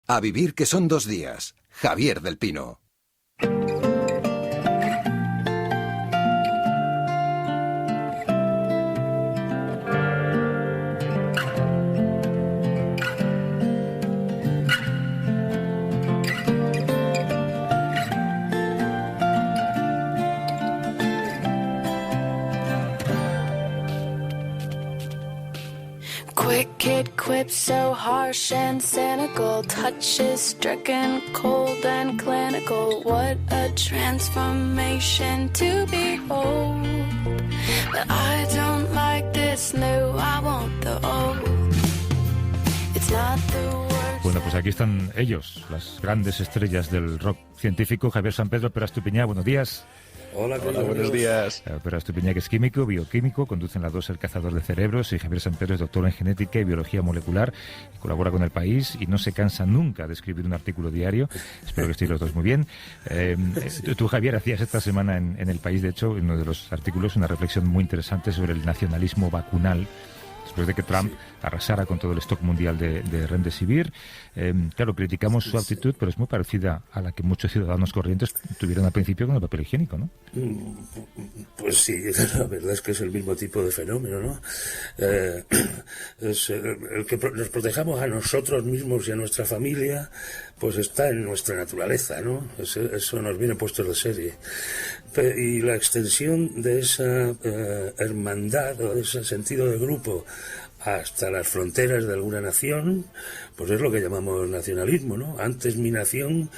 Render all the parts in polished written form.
A vivir que son 2 días. Javier del Pino. Quick kid quips so harsh and cynical, touches stricken, cold and clinical. What a transformation to behold. But I don't like this new, I want the old. It's not the worst. Bueno, pues aquí están ellos, las grandes estrellas del rock científico. Javier Sampedro, Pere Estupiñá, buenos días. Hola, buenos días. Pere Estupiñá, que es químico, bioquímico, conduce en la 2 El Cazador de Cerebros, y Javier Sampedro es doctor en genética y biología molecular, y colabora con El País y no se cansa nunca de escribir un artículo diario. Espero que estéis los dos muy bien. Tú, Javier, hacías esta semana en El País, de hecho, en uno de los artículos, una reflexión muy interesante sobre el nacionalismo vacunal, después de que Trump arrasara con todo el stock mundial de Remdesivir. Claro, criticamos su actitud, pero es muy parecida a la que muchos ciudadanos corrientes tuvieron al principio con el papel higiénico, ¿no? Pues sí, la verdad es que es el mismo tipo de fenómeno, ¿no? Es el que nos protejamos a nosotros mismos y a nuestra familia, pues está en nuestra naturaleza, ¿no? Eso nos viene puesto de serie. Y la extensión de esa hermandad o de ese sentido de grupo hasta las fronteras de alguna nación, pues es lo que llamamos nacionalismo, ¿no? Antes mi nación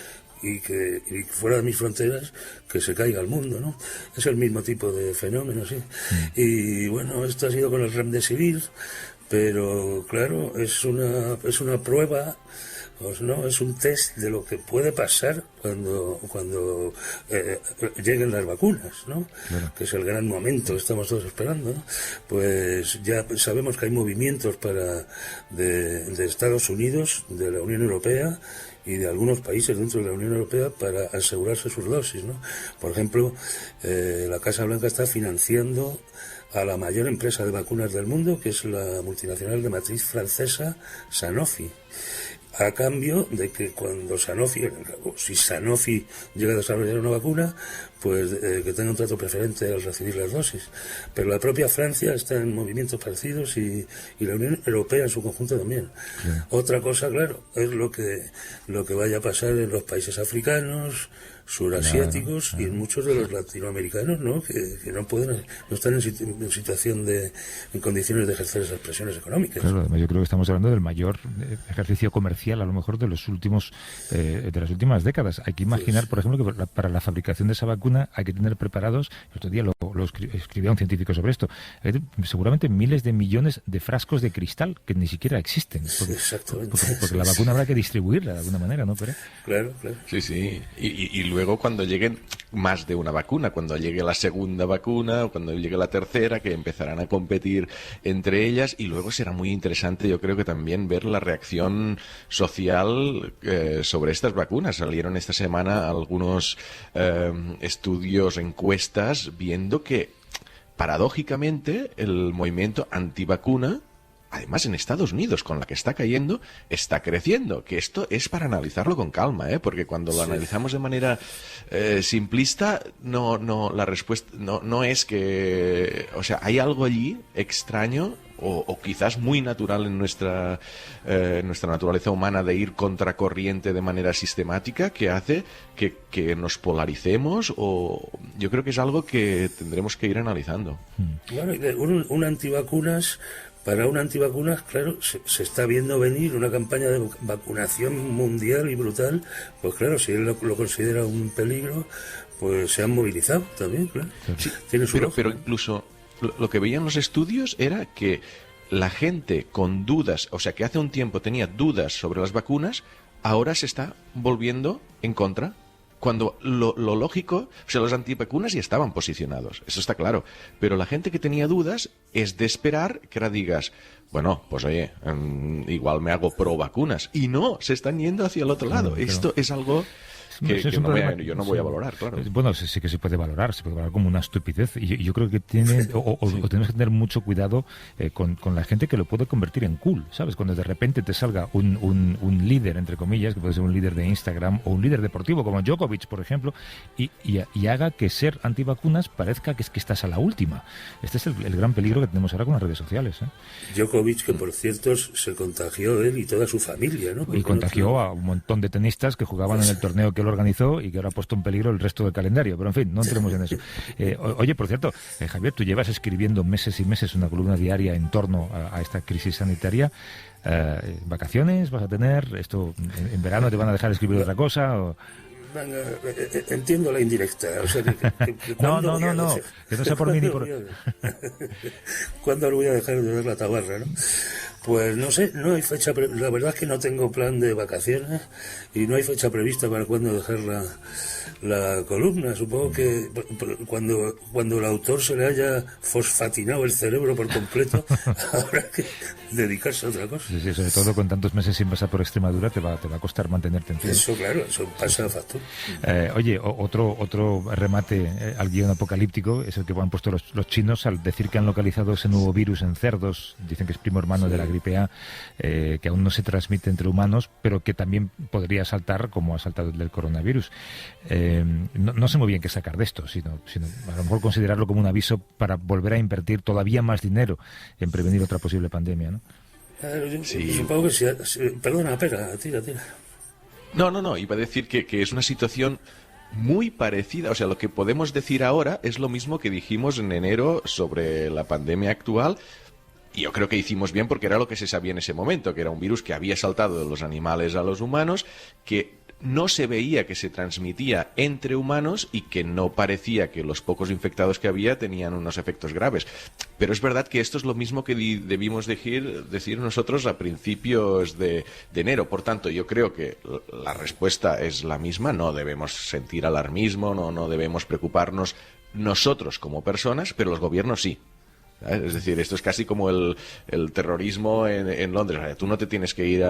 y fuera de mis fronteras que se caiga el mundo, ¿no? Es el mismo tipo de fenómeno, sí. Y bueno, esto ha sido con el Remdesivir, pero claro, es una prueba. Pues no, es un test de lo que puede pasar cuando lleguen las vacunas, ¿no? Claro. Que es el gran momento que estamos todos esperando, ¿no? Pues ya sabemos que hay movimientos de Estados Unidos, de la Unión Europea y de algunos países dentro de la Unión Europea para asegurarse sus dosis, ¿no? Por ejemplo, la Casa Blanca está financiando a la mayor empresa de vacunas del mundo, que es la multinacional de matriz francesa Sanofi, a cambio de que cuando si Sanofi llega a desarrollar una vacuna, pues que tenga un trato preferente al recibir las dosis. Pero la propia Francia está en movimientos parecidos y la Unión Europea en su conjunto también. Sí. Otra cosa, claro, es lo que vaya a pasar en los países africanos, surasiáticos, y en muchos de los latinoamericanos, ¿no? Que no están en situación en condiciones de ejercer esas presiones económicas. Claro, yo creo que estamos hablando del mayor ejercicio comercial, a lo mejor, de las últimas décadas. Hay que imaginar, por ejemplo, que para la fabricación de esa vacuna hay que tener preparados, el otro día lo escribía un científico sobre esto, seguramente miles de millones de frascos de cristal que ni siquiera existen. Porque la vacuna habrá que distribuirla de alguna manera, ¿no, Pere? Claro. Sí. Y luego cuando lleguen más de una vacuna, cuando llegue la segunda vacuna o cuando llegue la tercera, que empezarán a competir entre ellas, y luego será muy interesante, yo creo que también ver la reacción social sobre estas vacunas. Salieron esta semana algunos estudios, encuestas, viendo que paradójicamente el movimiento antivacuna, además en Estados Unidos, con la que está cayendo, está creciendo. Que esto es para analizarlo con calma, porque cuando lo analizamos de manera simplista, la respuesta no es que, o sea, hay algo allí extraño o quizás muy natural en nuestra naturaleza humana de ir contracorriente de manera sistemática, que hace que nos polaricemos, o yo creo que es algo que tendremos que ir analizando. Bueno, un antivacunas. Para un antivacunas, claro, se está viendo venir una campaña de vacunación mundial y brutal. Pues claro, si él lo considera un peligro, pues se han movilizado también, claro. Sí, pero incluso lo que veían los estudios era que la gente con dudas, o sea, que hace un tiempo tenía dudas sobre las vacunas, ahora se está volviendo en contra. Cuando lo lógico, o sea, los antivacunas ya estaban posicionados, eso está claro, pero la gente que tenía dudas es de esperar que ahora digas, bueno, pues oye, igual me hago pro vacunas, y no, se están yendo hacia el otro lado. Esto es algo que yo no voy a valorar, claro. Bueno, sí que se puede valorar como una estupidez. Y yo creo que tenemos que tener mucho cuidado con la gente que lo puede convertir en cool, ¿sabes? Cuando de repente te salga un líder, entre comillas, que puede ser un líder de Instagram o un líder deportivo como Djokovic, por ejemplo, y haga que ser antivacunas parezca que es que estás a la última. Este es el gran peligro que tenemos ahora con las redes sociales. Djokovic, que por cierto se contagió él y toda su familia, ¿no? Y contagió a un montón de tenistas que jugaban en el torneo que él organizó y que ahora ha puesto en peligro el resto del calendario. Pero en fin, no entremos en eso. Oye, por cierto, Javier, tú llevas escribiendo meses y meses una columna diaria en torno a esta crisis sanitaria. ¿Vacaciones vas a tener? ¿Esto en verano te van a dejar escribir otra cosa? ¿O? Venga, entiendo la indirecta. O sea, no, que no sea por mí ni por... ¿Cuándo lo voy a dejar de ver la tabarra, no? Pues no sé, no hay fecha, la verdad es que no tengo plan de vacaciones y no hay fecha prevista para cuándo dejar la columna. Supongo que cuando el autor se le haya fosfatinado el cerebro por completo, habrá que dedicarse a otra cosa. Sí, sobre todo con tantos meses sin pasar por Extremadura te va a costar mantenerte en pie. Eso, claro, eso pasa factura. Oye, otro remate al guión apocalíptico es el que han puesto los chinos al decir que han localizado ese nuevo virus en cerdos. Dicen que es primo hermano de la gripe A, que aún no se transmite entre humanos, pero que también podría saltar como ha saltado el del coronavirus. No sé muy bien qué sacar de esto, sino a lo mejor considerarlo como un aviso para volver a invertir todavía más dinero en prevenir otra posible pandemia, ¿no? Sí. Supongo que sí. Perdona, tira. No, iba a decir que es una situación muy parecida, o sea, lo que podemos decir ahora es lo mismo que dijimos en enero sobre la pandemia actual. Y yo creo que hicimos bien porque era lo que se sabía en ese momento, que era un virus que había saltado de los animales a los humanos, que no se veía que se transmitía entre humanos y que no parecía que los pocos infectados que había tenían unos efectos graves. Pero es verdad que esto es lo mismo que debimos decir nosotros a principios de enero. Por tanto, yo creo que la respuesta es la misma. No debemos sentir alarmismo, no debemos preocuparnos nosotros como personas, pero los gobiernos sí. Es decir, esto es casi como el terrorismo en Londres. O sea, tú no te tienes que ir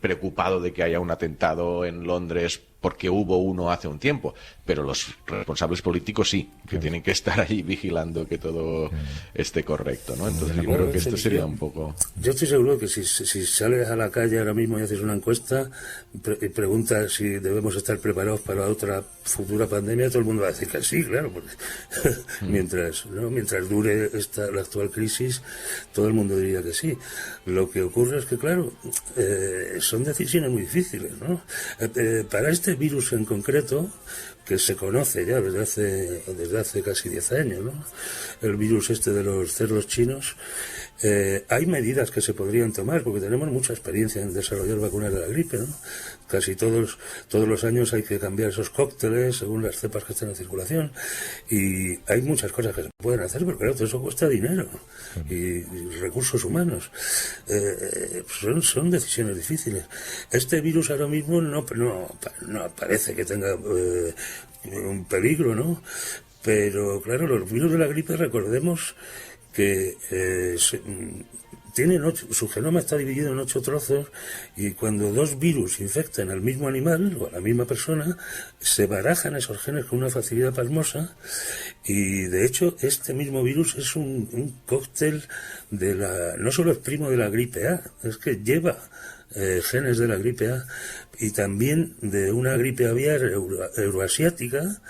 preocupado de que haya un atentado en Londres porque hubo uno hace un tiempo, pero los responsables políticos sí, que tienen que estar ahí vigilando que todo esté correcto, ¿no? Entonces yo creo que esto sería un poco... Yo estoy seguro que si sales a la calle ahora mismo y haces una encuesta y preguntas si debemos estar preparados para otra futura pandemia, todo el mundo va a decir que sí, claro, porque mientras dure la actual crisis, todo el mundo diría que sí. Lo que ocurre es que, claro, son decisiones muy difíciles, ¿no? Para este virus en concreto, que se conoce ya desde hace casi 10 años, ¿no? El virus este de los cerdos chinos, hay medidas que se podrían tomar, porque tenemos mucha experiencia en desarrollar vacunas de la gripe, ¿no? Casi todos los años hay que cambiar esos cócteles según las cepas que están en circulación, y hay muchas cosas que se pueden hacer, pero claro, todo eso cuesta dinero y recursos humanos. Son decisiones difíciles. Este virus ahora mismo no parece que tenga un peligro, ¿no? Pero claro, los virus de la gripe, recordemos que su genoma está dividido en 8 trozos, y cuando 2 virus infectan al mismo animal o a la misma persona, se barajan esos genes con una facilidad pasmosa, y de hecho este mismo virus es un cóctel no solo es primo de la gripe A, es que lleva genes de la gripe A y también de una gripe aviar euroasiática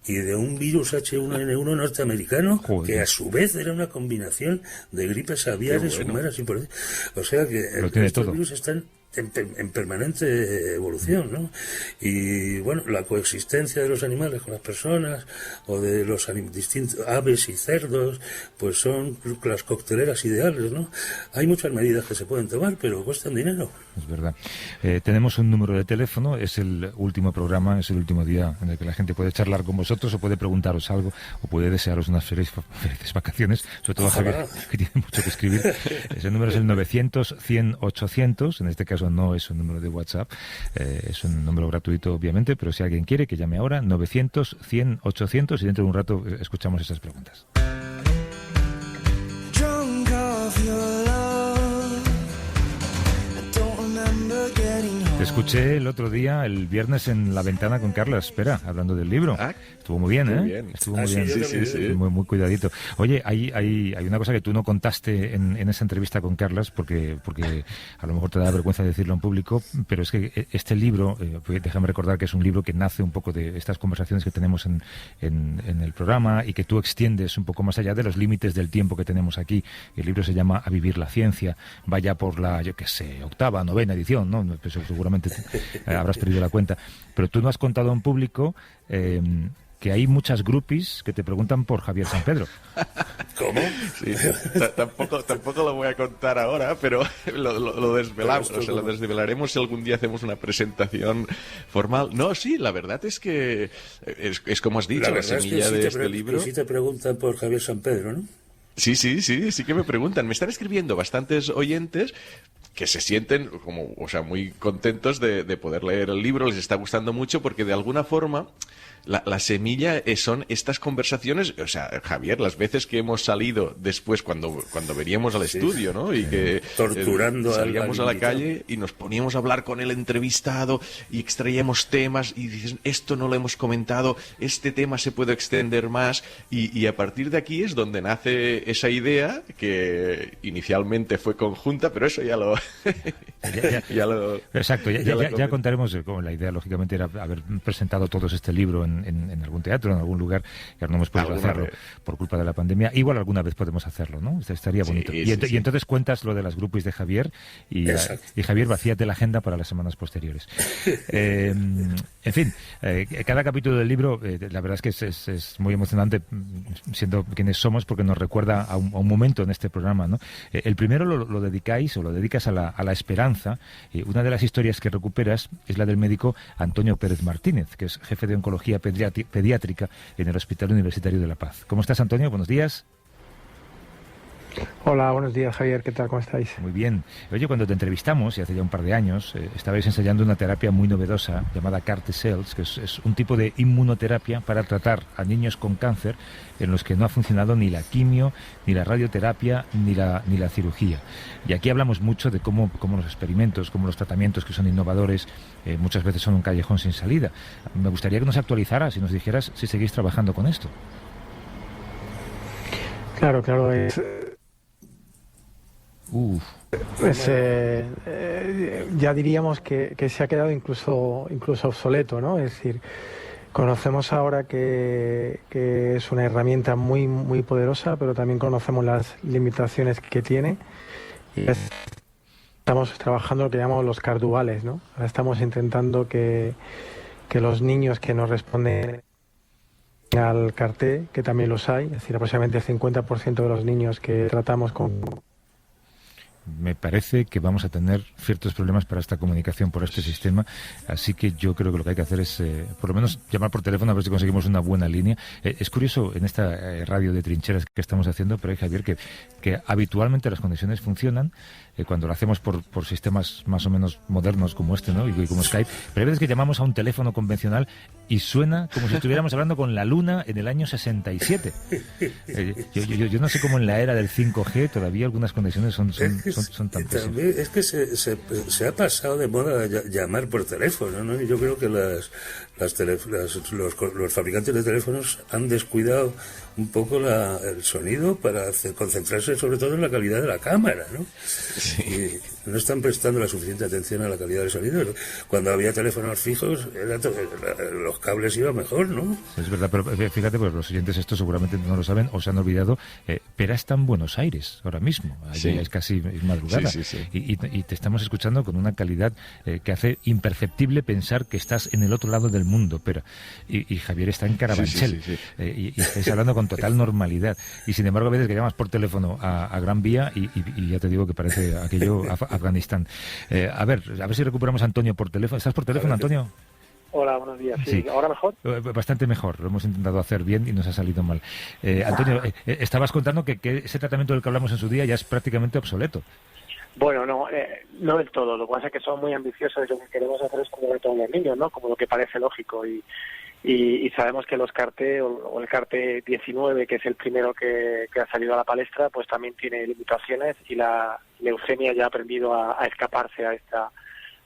y de un virus H1N1 norteamericano. Joder. Que a su vez era una combinación de gripes aviares, humanas y por ahí. O sea que estos virus están en permanente evolución, ¿no? Y bueno, la coexistencia de los animales con las personas, o de los distintos aves y cerdos, pues son las cocteleras ideales, ¿no? Hay muchas medidas que se pueden tomar, pero cuestan dinero. Es verdad. Tenemos un número de teléfono, es el último programa, es el último día en el que la gente puede charlar con vosotros, o puede preguntaros algo, o puede desearos unas felices vacaciones, sobre todo a Javier, que tiene mucho que escribir. Ese número es el 900-100-800, en este caso no es un número de WhatsApp, es un número gratuito obviamente, pero si alguien quiere que llame ahora, 900-100-800, y dentro de un rato escuchamos esas preguntas. escuché el otro día, el viernes, en La Ventana con Carla Espera, hablando del libro. Estuvo muy bien, ¿eh? Bien. Estuvo muy bien. Sí. Muy cuidadito. Oye, hay una cosa que tú no contaste en esa entrevista con Carlas, porque a lo mejor te da vergüenza decirlo en público, pero es que este libro, déjame recordar que es un libro que nace un poco de estas conversaciones que tenemos en el programa, y que tú extiendes un poco más allá de los límites del tiempo que tenemos aquí. El libro se llama A vivir la ciencia, vaya por la, yo qué sé, 8ª, 9ª edición, ¿no? Pues seguramente habrás perdido la cuenta. Pero tú no has contado en público que hay muchas groupies que te preguntan por Javier San Pedro. ¿Cómo? Sí, tampoco lo voy a contar ahora, pero lo desvelamos, lo desvelaremos si algún día hacemos una presentación formal. No, sí, la verdad es que es como has dicho, la semilla de este libro. Sí te preguntan por Javier San Pedro, ¿no? Sí que me preguntan. Me están escribiendo bastantes oyentes que se sienten como, o sea, muy contentos de poder leer el libro, les está gustando mucho, porque de alguna forma la semilla son estas conversaciones. O sea, Javier, las veces que hemos salido después cuando veníamos al estudio, ¿no? Y que torturando salíamos a la calle y nos poníamos a hablar con el entrevistado y extraíamos temas y dices, esto no lo hemos comentado, este tema se puede extender más, y a partir de aquí es donde nace esa idea que inicialmente fue conjunta, pero eso ya lo... Exacto, ya contaremos cómo la idea, lógicamente, era haber presentado todos este libro en algún teatro, en algún lugar, que no hemos podido hacerlo por culpa de la pandemia. Igual alguna vez podemos hacerlo, ¿no? Estaría bonito. Y entonces cuentas lo de las groupies de Javier, y Javier, vacíate la agenda para las semanas posteriores. En fin, cada capítulo del libro, la verdad es que es muy emocionante, siendo quienes somos, porque nos recuerda a un momento en este programa, ¿no? El primero lo dedicáis, o lo dedicas a la esperanza. Una de las historias que recuperas es la del médico Antonio Pérez Martínez, que es jefe de oncología pediátrica en el Hospital Universitario de La Paz. ¿Cómo estás, Antonio? Buenos días. Hola, buenos días, Javier. ¿Qué tal? ¿Cómo estáis? Muy bien. Oye, cuando te entrevistamos, y hace ya un par de años, estabais ensayando una terapia muy novedosa llamada CAR-T-Cells, que es un tipo de inmunoterapia para tratar a niños con cáncer en los que no ha funcionado ni la quimio, ni la radioterapia, ni la cirugía. Y aquí hablamos mucho de cómo los experimentos, cómo los tratamientos que son innovadores, muchas veces son un callejón sin salida. Me gustaría que nos actualizaras y nos dijeras si seguís trabajando con esto. Claro. Ya diríamos que se ha quedado incluso obsoleto, ¿no? Es decir, conocemos ahora que es una herramienta muy, muy poderosa, pero también conocemos las limitaciones que tiene. Y estamos trabajando lo que llamamos los carduales, ¿no? Ahora estamos intentando que los niños que nos responden al CAR-T, que también los hay, es decir, aproximadamente el 50% de los niños que tratamos con... Me parece que vamos a tener ciertos problemas para esta comunicación por este sistema, así que yo creo que lo que hay que hacer es por lo menos llamar por teléfono a ver si conseguimos una buena línea. Es curioso en esta radio de trincheras que estamos haciendo, pero hay, Javier, que habitualmente las conexiones funcionan cuando lo hacemos por sistemas más o menos modernos como este, ¿no? Y como Skype, pero hay veces que llamamos a un teléfono convencional y suena como si estuviéramos hablando con la Luna en el año 67. Yo no sé cómo en la era del 5G todavía algunas conexiones son tan pésimas. Es que se ha pasado de moda llamar por teléfono, ¿no? Y yo creo que los fabricantes de teléfonos han descuidado un poco el sonido para concentrarse sobre todo en la calidad de la cámara, ¿no? Sí. Y no están prestando la suficiente atención a la calidad del sonido. Cuando había teléfonos fijos, los cables iban mejor, ¿no? Es verdad, pero fíjate, pues los oyentes esto seguramente no lo saben o se han olvidado. Pera está en Buenos Aires ahora mismo. Allí es casi madrugada. Sí. Y te estamos escuchando con una calidad que hace imperceptible pensar que estás en el otro lado del mundo, Pera. Y Javier está en Carabanchel. Y estáis hablando con total normalidad. Y sin embargo, a veces que llamas por teléfono a Gran Vía y ya te digo que parece aquello Afganistán. A ver si recuperamos a Antonio por teléfono. ¿Estás por teléfono, Antonio? Hola, buenos días. Sí. ¿Ahora mejor? Bastante mejor. Lo hemos intentado hacer bien y nos ha salido mal. Antonio, estabas contando que ese tratamiento del que hablamos en su día ya es prácticamente obsoleto. Bueno, no del todo. Lo que pasa es que son muy ambiciosos y lo que queremos hacer es como de todos los niños, ¿no? Como lo que parece lógico. Y sabemos que los CAR-T o el CAR-T19, que es el primero que ha salido a la palestra, pues también tiene limitaciones y la leucemia ya ha aprendido a escaparse a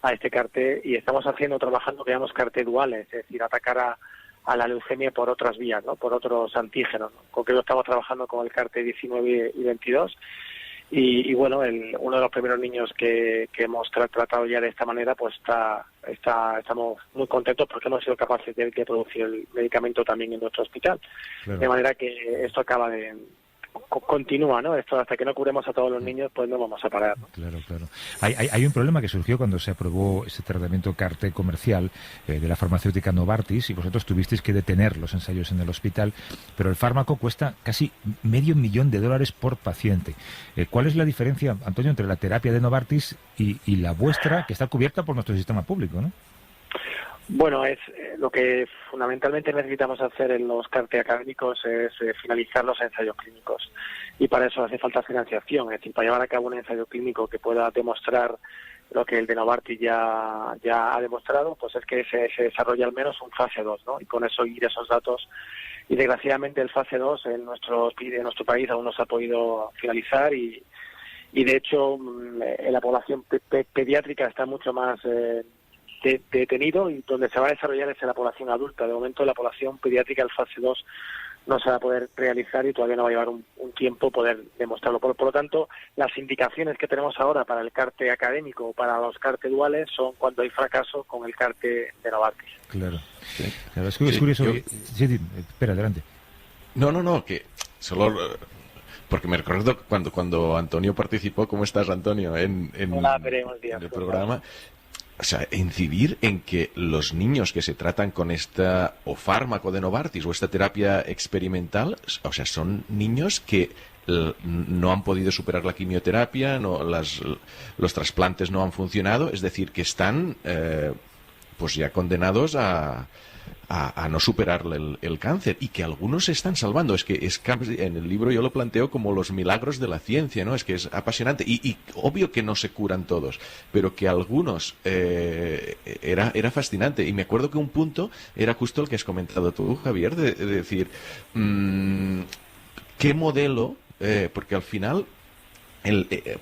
a este CAR-T, y estamos trabajando, que llamamos CAR-T duales, es decir, atacar a la leucemia por otras vías, ¿no? Por otros antígenos, ¿no? En concreto estamos trabajando con el CAR-T 19 y 22, y bueno, uno de los primeros niños que hemos tratado ya de esta manera, pues estamos muy contentos porque hemos sido capaces de producir el medicamento también en nuestro hospital. Claro. De manera que esto continúa, ¿no? Esto, hasta que no curemos a todos los niños, pues no vamos a parar, ¿no? Claro. Hay un problema que surgió cuando se aprobó ese tratamiento CAR-T comercial de la farmacéutica Novartis, y vosotros tuvisteis que detener los ensayos en el hospital, pero el fármaco cuesta casi $500,000 por paciente. ¿Cuál es la diferencia, Antonio, entre la terapia de Novartis y la vuestra, que está cubierta por nuestro sistema público, ¿no? Bueno, es lo que fundamentalmente necesitamos hacer en los CAR-T académicos es finalizar los ensayos clínicos, y para eso hace falta financiación. Es decir, para llevar a cabo un ensayo clínico que pueda demostrar lo que el de Novartis ya ha demostrado, pues es que se desarrolla al menos un fase 2, ¿no? Y con eso ir esos datos. Y desgraciadamente el fase 2 en nuestro país aún no se ha podido finalizar, y de hecho en la población pediátrica está mucho más detenido, y donde se va a desarrollar es en la población adulta. De momento, la población pediátrica, el fase 2, no se va a poder realizar, y todavía no va a llevar un tiempo poder demostrarlo. Por lo tanto, las indicaciones que tenemos ahora para el CAR-T académico o para los CAR-T duales son cuando hay fracaso con el CAR-T de Novartis. Claro. Claro, es curioso. Sí, espera, adelante. No, que solo... Porque me recuerdo cuando Antonio participó. ¿Cómo estás, Antonio? En el programa. O sea, incidir en que los niños que se tratan con o fármaco de Novartis o esta terapia experimental, o sea, son niños que no han podido superar la quimioterapia, los trasplantes no han funcionado, es decir, que están pues ya condenados a no superar el cáncer, y que algunos se están salvando. Es que en el libro yo lo planteo como los milagros de la ciencia, ¿no? Es que es apasionante, y obvio que no se curan todos, pero que algunos era fascinante. Y me acuerdo que un punto era justo el que has comentado tú, Javier, de decir qué modelo, porque al final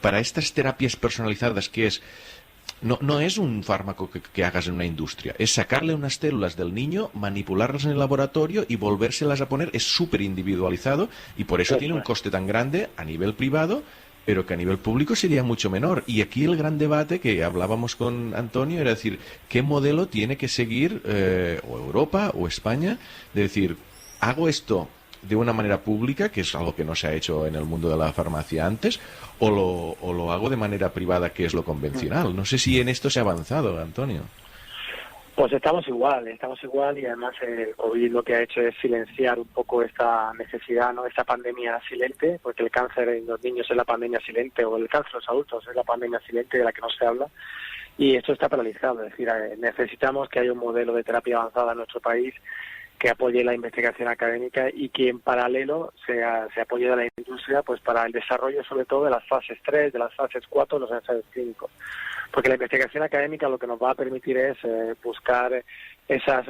para estas terapias personalizadas, que es no es un fármaco que hagas en una industria, es sacarle unas células del niño, manipularlas en el laboratorio y volvérselas a poner. Es súper individualizado, y por eso tiene un coste tan grande a nivel privado, pero que a nivel público sería mucho menor. Y aquí el gran debate que hablábamos con Antonio era decir, ¿qué modelo tiene que seguir o Europa o España? De decir, hago esto de una manera pública, que es algo que no se ha hecho en el mundo de la farmacia antes, o lo hago de manera privada, que es lo convencional. No sé si en esto se ha avanzado, Antonio. Pues estamos igual, y además el COVID lo que ha hecho es silenciar un poco esta necesidad, ¿no? Esta pandemia silente, porque el cáncer en los niños es la pandemia silente, o el cáncer en los adultos es la pandemia silente de la que no se habla, y esto está paralizado. Es decir, necesitamos que haya un modelo de terapia avanzada en nuestro país que apoye la investigación académica, y que en paralelo se apoye de la industria, pues para el desarrollo sobre todo de las fases 3, de las fases 4, de los ensayos clínicos. Porque la investigación académica lo que nos va a permitir es buscar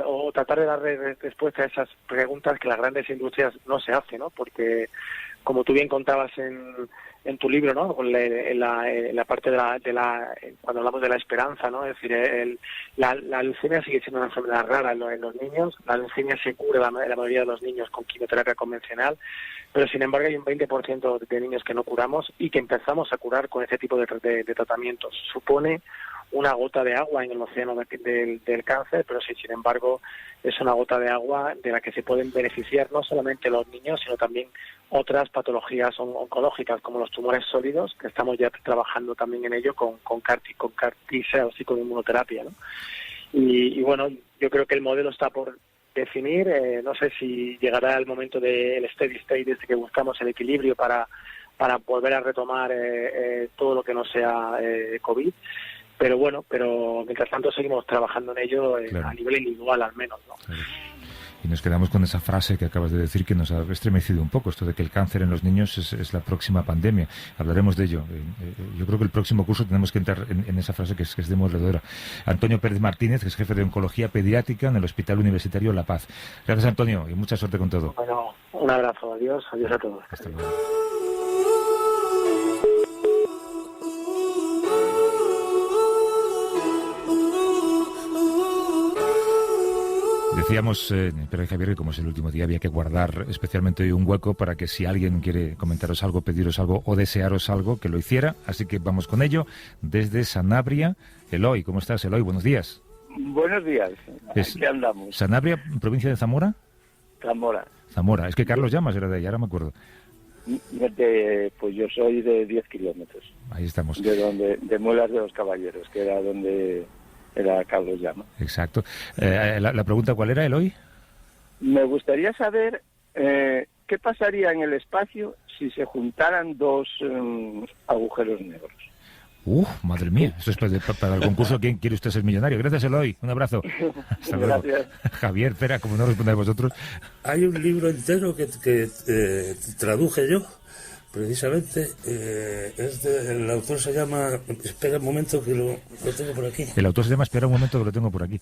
o tratar de dar respuesta a esas preguntas que las grandes industrias no se hacen, ¿no? Porque, como tú bien contabas en tu libro, ¿no? En la parte cuando hablamos de la esperanza, ¿no? Es decir, la leucemia sigue siendo una enfermedad rara en los niños. La leucemia se cura la mayoría de los niños con quimioterapia convencional, pero sin embargo hay un 20% de niños que no curamos, y que empezamos a curar con ese tipo de tratamientos. Supone una gota de agua en el océano del cáncer, pero sí, sin embargo, es una gota de agua de la que se pueden beneficiar no solamente los niños, sino también otras patologías oncológicas, como los tumores sólidos, que estamos ya trabajando también en ello con CAR-T-cells y con inmunoterapia, ¿no? Y bueno, yo creo que el modelo está por definir. No sé si llegará el momento del steady state, desde que buscamos el equilibrio para volver a retomar todo lo que no sea COVID. Pero bueno, mientras tanto seguimos trabajando en ello, claro, a nivel individual al menos, ¿no? Claro. Y nos quedamos con esa frase que acabas de decir, que nos ha estremecido un poco, esto de que el cáncer en los niños es la próxima pandemia. Hablaremos de ello. Yo creo que el próximo curso tenemos que entrar en esa frase que es demoledora. Antonio Pérez Martínez, que es jefe de Oncología Pediátrica en el Hospital Universitario La Paz. Gracias, Antonio, y mucha suerte con todo. Bueno, un abrazo. Adiós a todos. Hasta luego. Decíamos, pero Javier, que como es el último día, había que guardar especialmente hoy un hueco para que si alguien quiere comentaros algo, pediros algo o desearos algo, que lo hiciera. Así que vamos con ello. Desde Sanabria, Eloy. ¿Cómo estás, Eloy? Buenos días. Buenos días. Aquí andamos. ¿Sanabria, provincia de Zamora? Zamora. Zamora. Es que Carlos Llamas era de ahí, ahora me acuerdo. Pues yo soy de 10 kilómetros. Ahí estamos. De Muelas de los Caballeros, que era donde era Carlos Llamas. Exacto. La pregunta, ¿cuál era, Eloy? Me gustaría saber qué pasaría en el espacio si se juntaran dos agujeros negros. Madre mía, esto es para el concurso ¿Quién quiere usted ser millonario? Gracias, Eloy. Un abrazo. Hasta luego. Gracias. Javier, espera, como no responde a vosotros. Hay un libro entero que traduje yo, precisamente. El autor se llama... Espera un momento que lo tengo por aquí. El autor se llama... Espera un momento que lo tengo por aquí.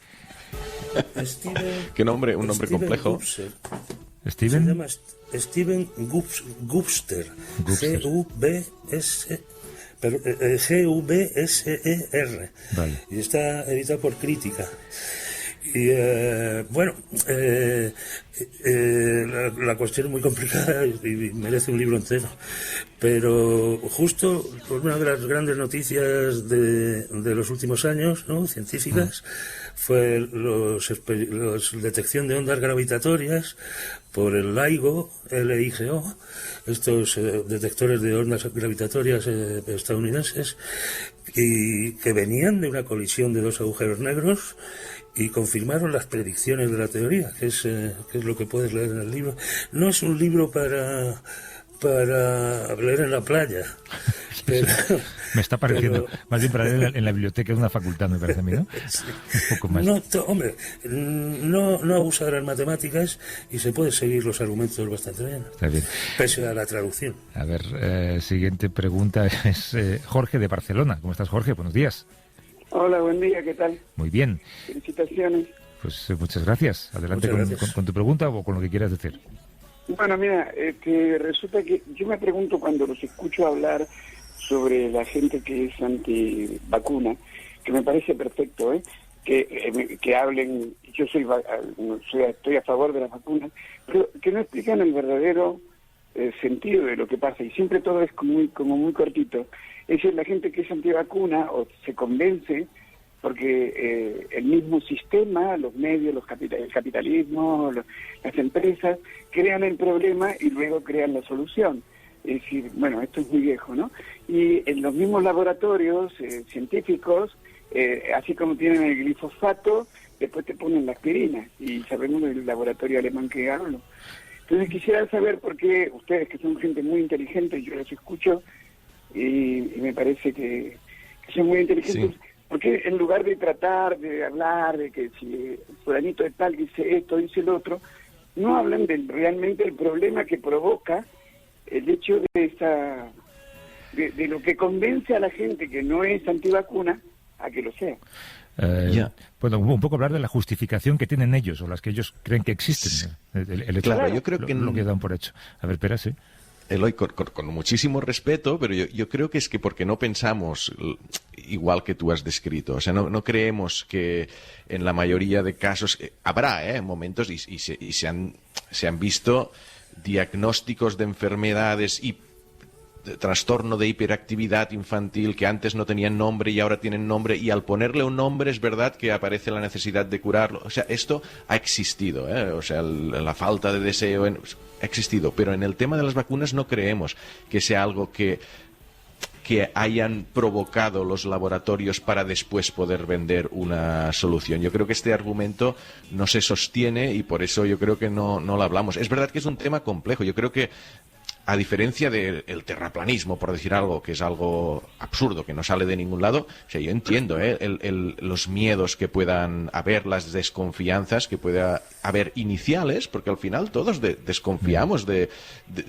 ¿Qué nombre? Un nombre complejo. Steven. Se llama Steven Gubster. G-V-S-E-R. Vale. Y está editado por Crítica. Y la cuestión es muy complicada y merece un libro entero. Pero justo una de las grandes noticias de los últimos años, ¿no?, científicas, fue los detección de ondas gravitatorias por el LIGO, L-I-G-O, estos detectores de ondas gravitatorias estadounidenses, y que venían de una colisión de dos agujeros negros, y confirmaron las predicciones de la teoría, que es lo que puedes leer en el libro. No es un libro para leer en la playa. Pero, me está pareciendo, más bien para leer en la biblioteca de una facultad, me parece a mí, ¿no? Sí. Un poco más. No abusa de las matemáticas y se puede seguir los argumentos bastante bien. Está bien. Pese a la traducción. A ver, siguiente pregunta es Jorge de Barcelona. ¿Cómo estás, Jorge? Buenos días. Hola, buen día, ¿qué tal? Muy bien. Felicitaciones. Pues muchas gracias. Adelante con tu pregunta o con lo que quieras decir. Bueno, mira, que resulta que yo me pregunto cuando los escucho hablar sobre la gente que es antivacuna, que me parece perfecto, que hablen, yo estoy a favor de las vacunas, pero que no explican el verdadero sentido de lo que pasa, y siempre todo es como muy cortito. Es decir, la gente que es antivacuna o se convence porque el mismo sistema, los medios, el capitalismo, las empresas, crean el problema y luego crean la solución. Es decir, bueno, esto es muy viejo, ¿no? Y en los mismos laboratorios científicos, así como tienen el glifosato, después te ponen la aspirina, y sabemos del laboratorio alemán que hablo. Entonces quisiera saber por qué ustedes, que son gente muy inteligente, yo los escucho, y me parece que son muy inteligentes, sí. Porque en lugar de tratar de hablar de que si fulanito de tal dice esto, dice el otro, no hablan realmente del problema que provoca el hecho de lo que convence a la gente que no es antivacuna a que lo sea. Bueno, un poco hablar de la justificación que tienen ellos o las que ellos creen que existen. Sí. El hecho, claro, yo creo que lo que dan por hecho. A ver, espera, sí. Eloy, con muchísimo respeto, pero yo creo que es que porque no pensamos igual que tú has descrito. O sea, no creemos que en la mayoría de casos habrá momentos y se han visto diagnósticos de enfermedades y trastorno de hiperactividad infantil que antes no tenían nombre y ahora tienen nombre, y al ponerle un nombre es verdad que aparece la necesidad de curarlo. O sea, esto ha existido, o sea, la falta de deseo ha existido, pero en el tema de las vacunas no creemos que sea algo que hayan provocado los laboratorios para después poder vender una solución. Yo creo que este argumento no se sostiene y por eso yo creo que no lo hablamos. Es verdad que es un tema complejo. Yo creo que a diferencia del terraplanismo, por decir algo, que es algo absurdo, que no sale de ningún lado, o sea, yo entiendo los miedos que puedan haber, las desconfianzas que pueda haber iniciales, porque al final todos desconfiamos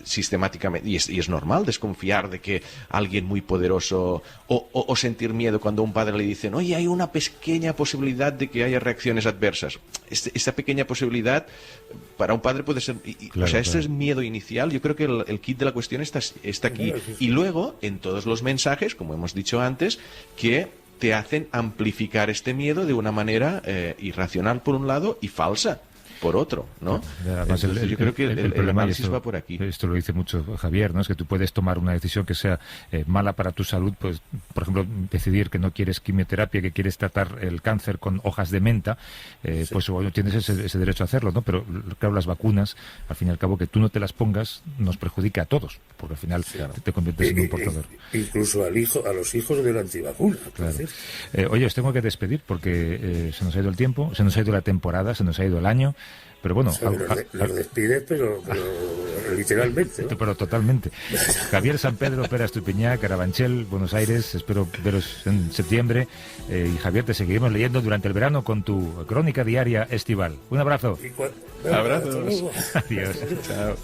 sistemáticamente, y es normal desconfiar de que alguien muy poderoso, o sentir miedo cuando a un padre le dicen, oye, hay una pequeña posibilidad de que haya reacciones adversas. Esta pequeña posibilidad para un padre puede ser, claro, o sea, ese es miedo inicial. Yo creo que el kit de la cuestión está aquí. Y luego, en todos los mensajes, como hemos dicho antes, que te hacen amplificar este miedo de una manera irracional por un lado y falsa por otro, ¿no? Además, entonces, yo creo que el análisis va por aquí. Esto lo dice mucho Javier, ¿no? Es que tú puedes tomar una decisión que sea mala para tu salud, pues, por ejemplo, decidir que no quieres quimioterapia, que quieres tratar el cáncer con hojas de menta, pues bueno, tienes ese derecho a hacerlo, ¿no? Pero claro, las vacunas, al fin y al cabo, que tú no te las pongas, nos perjudica a todos, porque al final te conviertes en un portador. Incluso a los hijos de la antivacuna. Claro. Oye, os tengo que despedir porque se nos ha ido el tiempo, se nos ha ido la temporada, se nos ha ido el año. Pero bueno, los despides, pero literalmente, ¿no? Pero totalmente. Javier San Pedro, Pera Estupiñán, Carabanchel, Buenos Aires, espero veros en septiembre. Y Javier, te seguiremos leyendo durante el verano con tu crónica diaria estival. Un abrazo. Abrazos. Adiós. Chao.